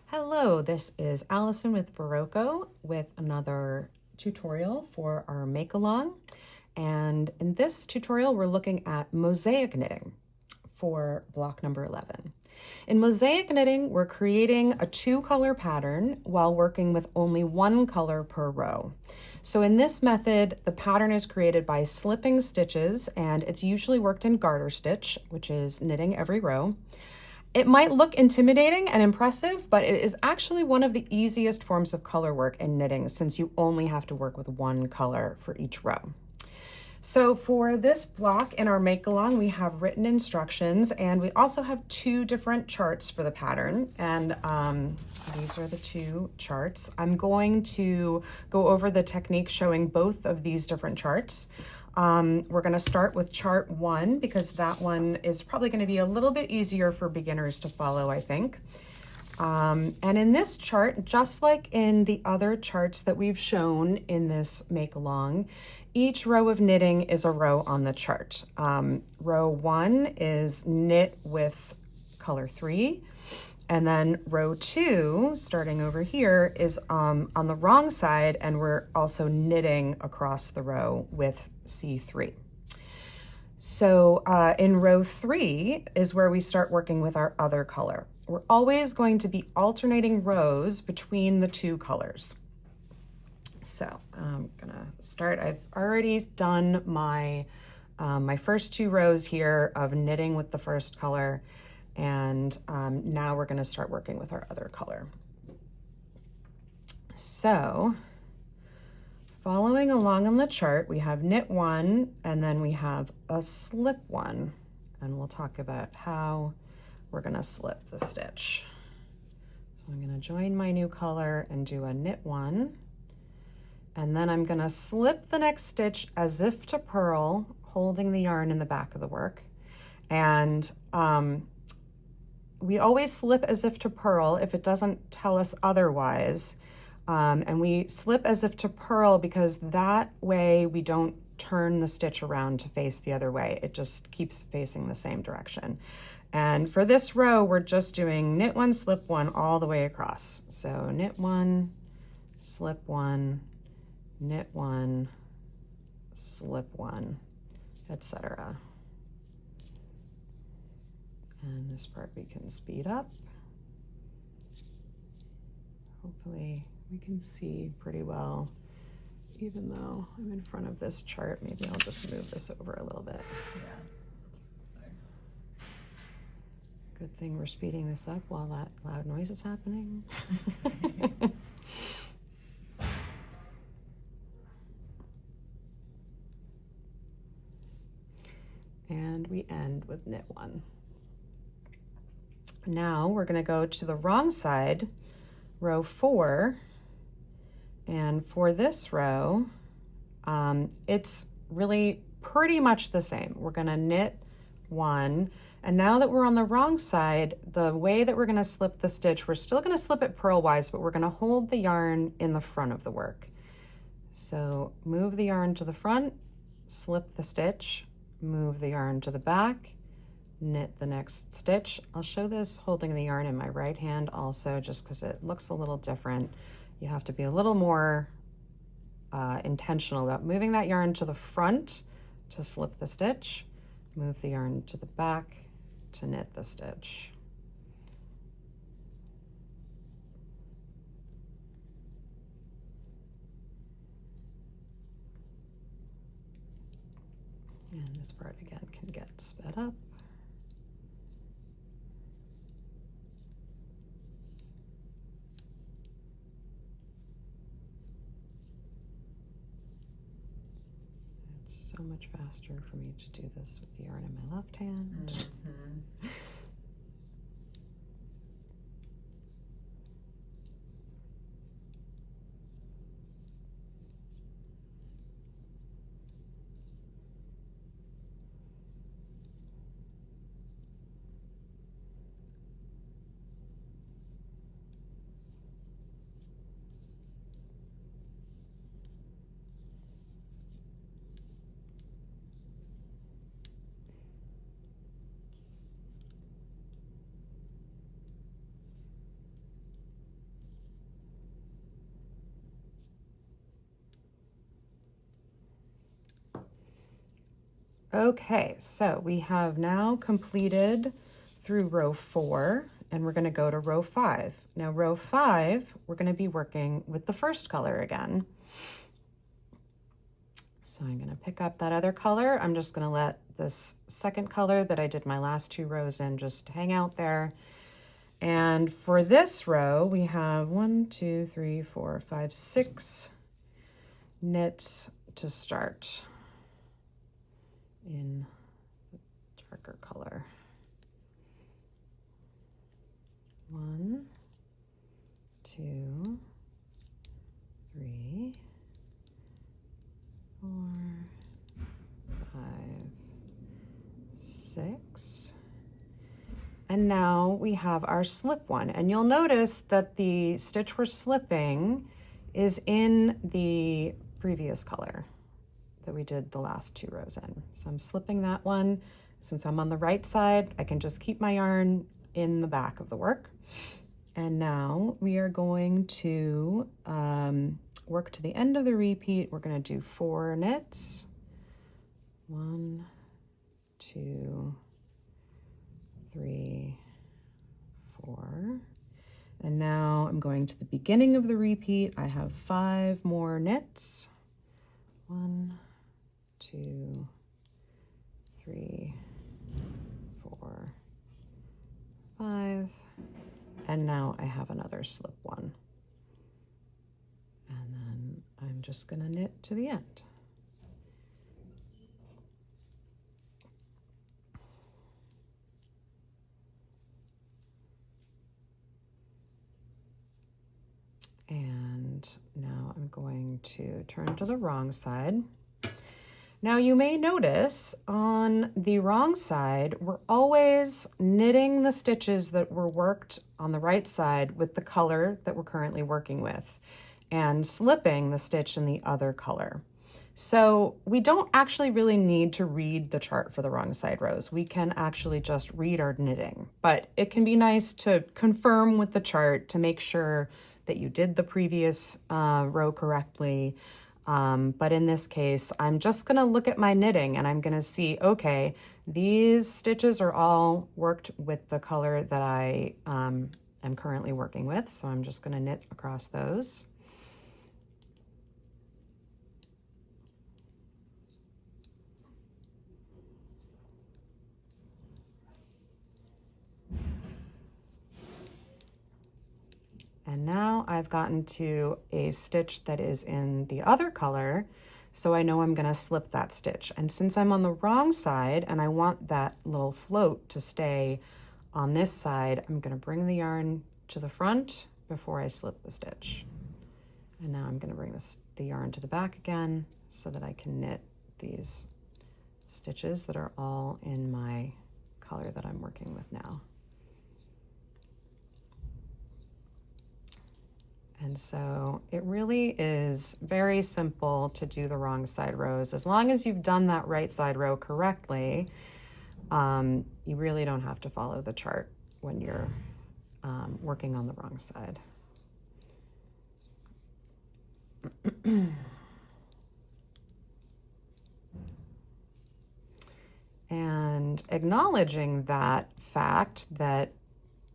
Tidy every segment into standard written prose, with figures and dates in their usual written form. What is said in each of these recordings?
Hello, this is Allison with Berroco with another tutorial for our make-along. And in this tutorial, we're looking at mosaic knitting for block number 11. In mosaic knitting, we're creating a 2-color pattern while working with only 1 color per row. So in this method, the pattern is created by slipping stitches, and it's usually worked in garter stitch, which is knitting every row. It might look intimidating and impressive, but it is actually one of the easiest forms of color work in knitting since you only have to work with 1 color for each row. So for this block in our make-along, we have written instructions, and we also have 2 different charts for the pattern, and these are the 2 charts. I'm going to go over the technique showing both of these different charts. We're going to start with chart 1 because that one is probably going to be a little bit easier for beginners to follow, I think. And in this chart, just like in the other charts that we've shown in this make-along, each row of knitting is a row on the chart. Row 1 is knit with color 3. And then row 2, starting over here, is on the wrong side, and we're also knitting across the row with C3. So in row 3 is where we start working with our other color. We're always going to be alternating rows between the 2 colors. So I'm gonna start. I've already done my first 2 rows here of knitting with the first color. And now we're going to start working with our other color. So following along on the chart, we have knit 1, and then we have a slip 1. And we'll talk about how we're going to slip the stitch. So I'm going to join my new color and do a knit 1. And then I'm going to slip the next stitch as if to purl, holding the yarn in the back of the work. And we always slip as if to purl if it doesn't tell us otherwise. And we slip as if to purl because that way we don't turn the stitch around to face the other way. It just keeps facing the same direction. And for this row, we're just doing knit 1, slip 1 all the way across. So knit 1, slip 1, knit 1, slip 1, etc. And this part we can speed up. Hopefully we can see pretty well, even though I'm in front of this chart. Maybe I'll just move this over a little bit. Yeah. Good thing we're speeding this up while that loud noise is happening. And we end with knit 1. Now we're going to go to the wrong side, row 4, and for this row, it's really pretty much the same. We're going to knit 1, and now that we're on the wrong side, the way that we're going to slip the stitch, we're still going to slip it purlwise, but we're going to hold the yarn in the front of the work. So move the yarn to the front, slip the stitch, move the yarn to the back, knit the next stitch. I'll show this holding the yarn in my right hand also, just because it looks a little different. You have to be a little more intentional about moving that yarn to the front to slip the stitch, move the yarn to the back to knit the stitch. And this part again can get sped up. So much faster for me to do this with the yarn in my left hand. Mm-hmm. Okay, so we have now completed through row 4, and we're going to go to row 5. Now row 5, we're going to be working with the first color again. So I'm going to pick up that other color. I'm just going to let this second color that I did my last 2 rows in just hang out there. And for this row, we have 1, 2, 3, 4, 5, 6 knits to start in the darker color. 1, 2, 3, 4, 5, 6. And now we have our slip one. And you'll notice that the stitch we're slipping is in the previous color that we did the last 2 rows in. So I'm slipping that one. Since I'm on the right side, I can just keep my yarn in the back of the work. And now we are going to work to the end of the repeat. We're going to do 4 knits. 1, 2, 3, 4. And now I'm going to the beginning of the repeat. I have 5 more knits. 1, 2, 3, 4, 5. And now I have another slip one. And then I'm just going to knit to the end. And now I'm going to turn to the wrong side. Now you may notice on the wrong side, we're always knitting the stitches that were worked on the right side with the color that we're currently working with and slipping the stitch in the other color. So we don't actually really need to read the chart for the wrong side rows. We can actually just read our knitting, but it can be nice to confirm with the chart to make sure that you did the previous row correctly. But in this case, I'm just going to look at my knitting and I'm going to see, okay, these stitches are all worked with the color that I am currently working with. So I'm just going to knit across those. And now I've gotten to a stitch that is in the other color, so I know I'm going to slip that stitch. And since I'm on the wrong side and I want that little float to stay on this side, I'm going to bring the yarn to the front before I slip the stitch. And now I'm going to bring the yarn to the back again so that I can knit these stitches that are all in my color that I'm working with now. And so it really is very simple to do the wrong side rows. As long as you've done that right side row correctly, you really don't have to follow the chart when you're working on the wrong side. And acknowledging that fact that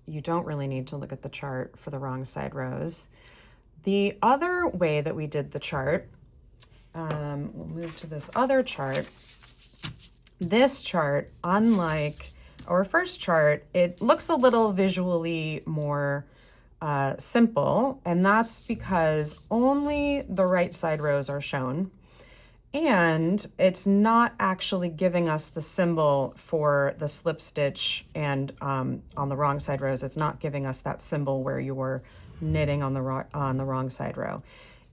you don't really need to look at the chart for the wrong side rows. The other way that we did the chart, we'll move to this other chart. This chart, unlike our first chart, it looks a little visually more simple, and that's because only the right side rows are shown. And it's not actually giving us the symbol for the slip stitch, and on the wrong side rows, it's not giving us that symbol where you're knitting on the wrong side row.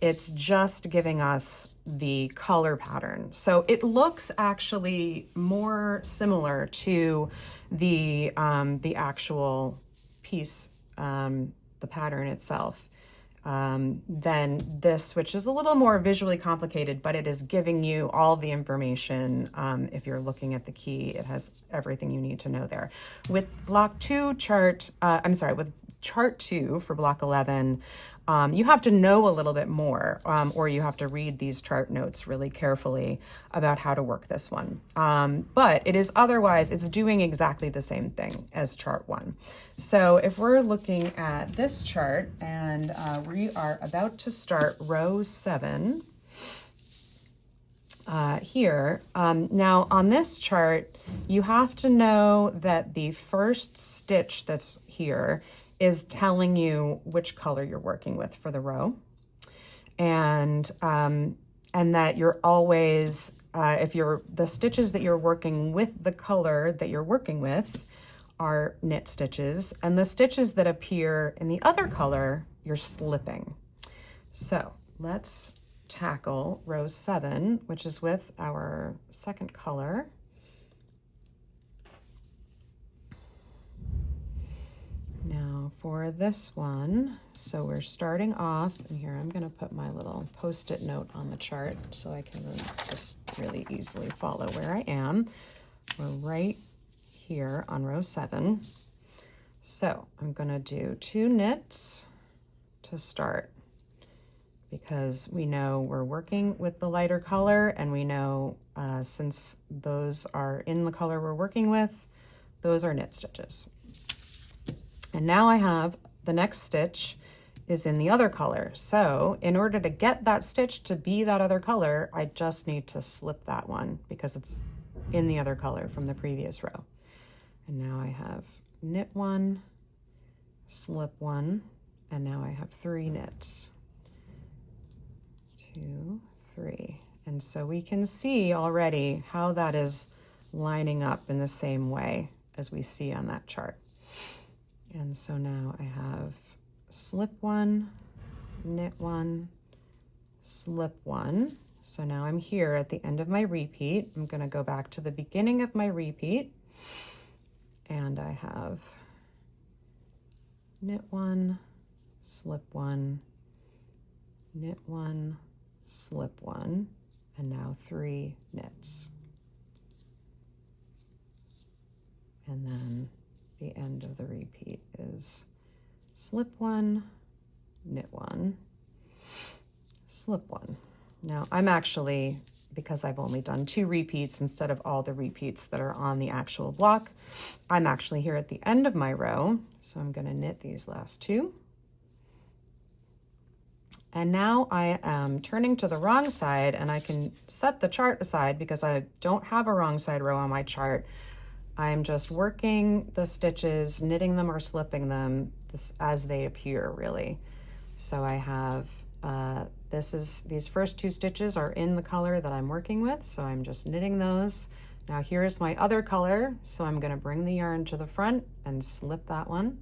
It's just giving us the color pattern. So it looks actually more similar to the actual piece, the pattern itself. Than this, which is a little more visually complicated, but it is giving you all the information. If you're looking at the key, it has everything you need to know there. With block 2 chart, with chart 2 for block 11, you have to know a little bit more, or you have to read these chart notes really carefully about how to work this one. But it is otherwise, it's doing exactly the same thing as chart 1. So if we're looking at this chart, and we are about to start row 7 here. Now on this chart, you have to know that the first stitch that's here is telling you which color you're working with for the row, and that you're always, if the stitches that you're working with the color that you're working with are knit stitches, and the stitches that appear in the other color, you're slipping. So let's tackle row 7, which is with our second color. Now for this one, so we're starting off, and here I'm going to put my little post-it note on the chart so I can just really easily follow where I am. We're right here on row 7. So I'm going to do 2 knits to start, because we know we're working with the lighter color, and we know since those are in the color we're working with, those are knit stitches. And now I have the next stitch is in the other color. So in order to get that stitch to be that other color, I just need to slip that one because it's in the other color from the previous row. And now I have knit 1, slip 1, and now I have 3 knits. 2, 3. And so we can see already how that is lining up in the same way as we see on that chart. And so now I have slip 1, knit 1, slip 1. So now I'm here at the end of my repeat. I'm going to go back to the beginning of my repeat, and I have knit 1, slip 1, knit 1, slip 1, and now 3 knits. And then the end of the repeat is slip 1, knit 1, slip 1. Now I'm actually, because I've only done 2 repeats instead of all the repeats that are on the actual block, I'm actually here at the end of my row. So I'm going to knit these last 2. And now I am turning to the wrong side, and I can set the chart aside because I don't have a wrong side row on my chart. I'm just working the stitches, knitting them or slipping them as they appear, really. So I have, these first 2 stitches are in the color that I'm working with, so I'm just knitting those. Now here's my other color, so I'm gonna bring the yarn to the front and slip that one,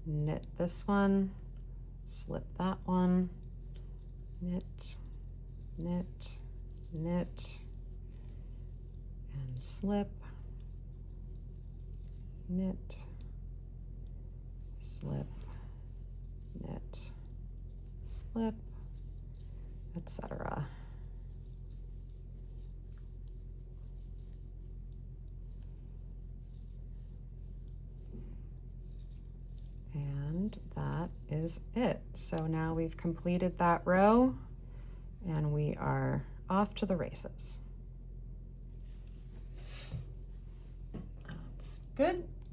knit this one, slip that one, knit, knit, knit, and slip, knit, slip, knit, slip, etc. And that is it. So now we've completed that row, and we are off to the races. That's good.